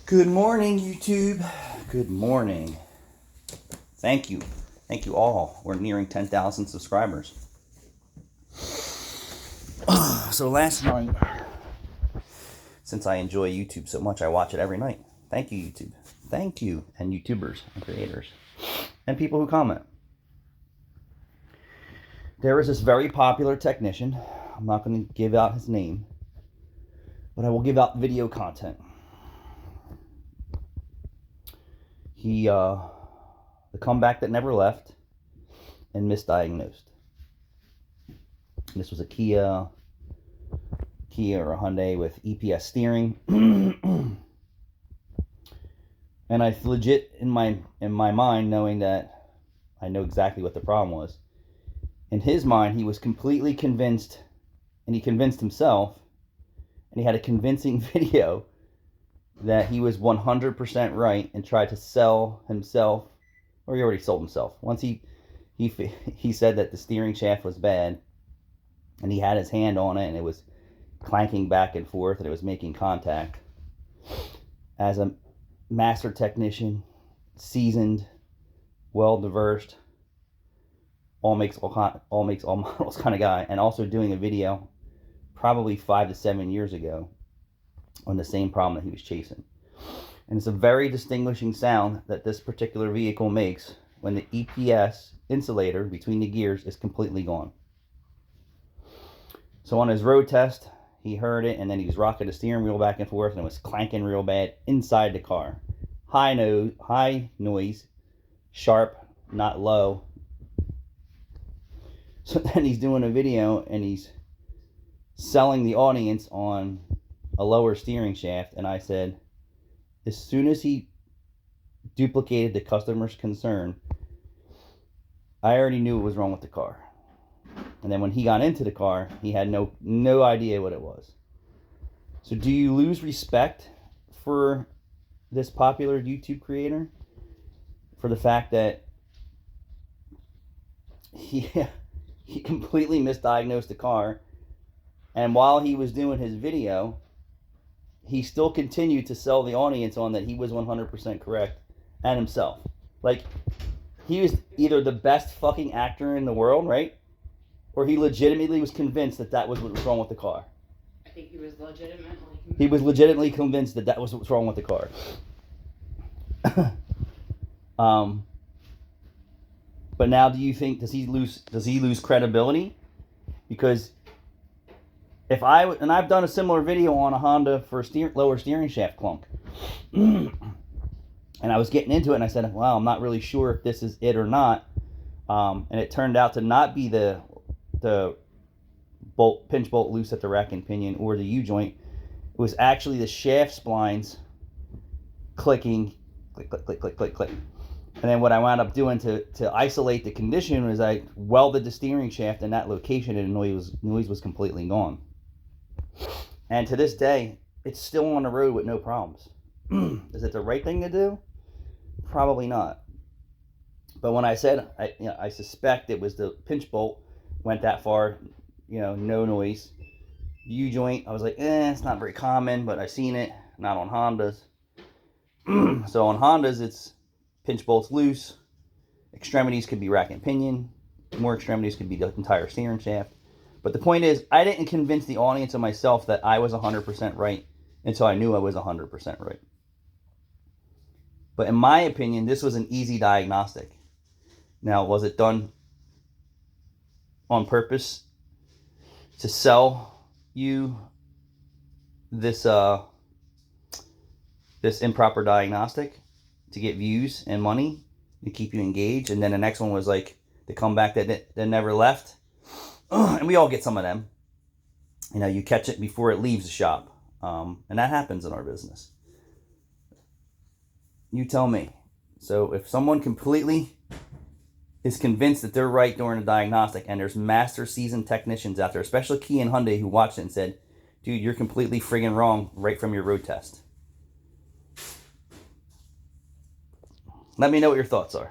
Good morning, YouTube. Good morning. Thank you. Thank you all. We're nearing 10,000 subscribers. So last night, since I enjoy YouTube so much, I watch it every night. Thank you, YouTube. Thank you, and YouTubers and creators and people who comment. There is this very popular technician. I'm not going to give out his name, but I will give out video content. He, the comeback that never left and misdiagnosed. This was a Kia or a Hyundai with EPS steering. And I legit in my mind, knowing that I know exactly what the problem was. In his mind, he was completely convinced, and he convinced himself, and he had a convincing video that he was 100% right, and tried to sell himself, or he already sold himself. Once he said that the steering shaft was bad, and he had his hand on it, and it was clanking back and forth, and it was making contact. As a master technician, seasoned, well-diversed, all makes all models kind of guy, and also doing a video probably 5 to 7 years ago on the same problem that he was chasing. And it's a very distinguishing sound that this particular vehicle makes when the EPS insulator between the gears is completely gone. So on his road test, he heard it, and then he was rocking the steering wheel back and forth, and it was clanking real bad inside the car. High noise, sharp, not low. So then he's doing a video, and he's selling the audience on a lower steering shaft, and I said, as soon as he duplicated the customer's concern, I already knew what was wrong with the car. And then when he got into the car, he had no idea what it was. So do you lose respect for this popular YouTube creator for the fact that he completely misdiagnosed the car, and while he was doing his video, he still continued to sell the audience on that he was 100% correct and himself. Like, he was either the best fucking actor in the world, right? Or he legitimately was convinced that was what was wrong with the car. I think he was legitimately convinced that was what was wrong with the car. But now, do you think does he lose credibility? Because if I've done a similar video on a Honda for lower steering shaft clunk, and I was getting into it, and I said, "Wow, I'm not really sure if this is it or not," and it turned out to not be the pinch bolt loose at the rack and pinion or the U-joint. It was actually the shaft splines clicking, click, click, click, click, click, click. And then what I wound up doing to isolate the condition was I welded the steering shaft in that location, and the noise was completely gone. And to this day, it's still on the road with no problems. Is it the right thing to do? Probably not. But when I said I suspect it was the pinch bolt went that far, no noise. U-joint, I was like, it's not very common, but I've seen it, not on Hondas. So on Hondas, it's pinch bolts loose, extremities could be rack and pinion, more extremities could be the entire steering shaft. But the point is, I didn't convince the audience and myself that I was 100% right until I knew I was 100% right. But in my opinion, this was an easy diagnostic. Now, was it done on purpose to sell you this improper diagnostic to get views and money to keep you engaged? And then the next one was like the comeback that never left. And we all get some of them. You catch it before it leaves the shop, and that happens in our business. You tell me. So if someone completely is convinced that they're right during a diagnostic, and there's master seasoned technicians out there, especially Kia and Hyundai, who watched it and said, dude, you're completely friggin' wrong right from your road test. Let me know what your thoughts are.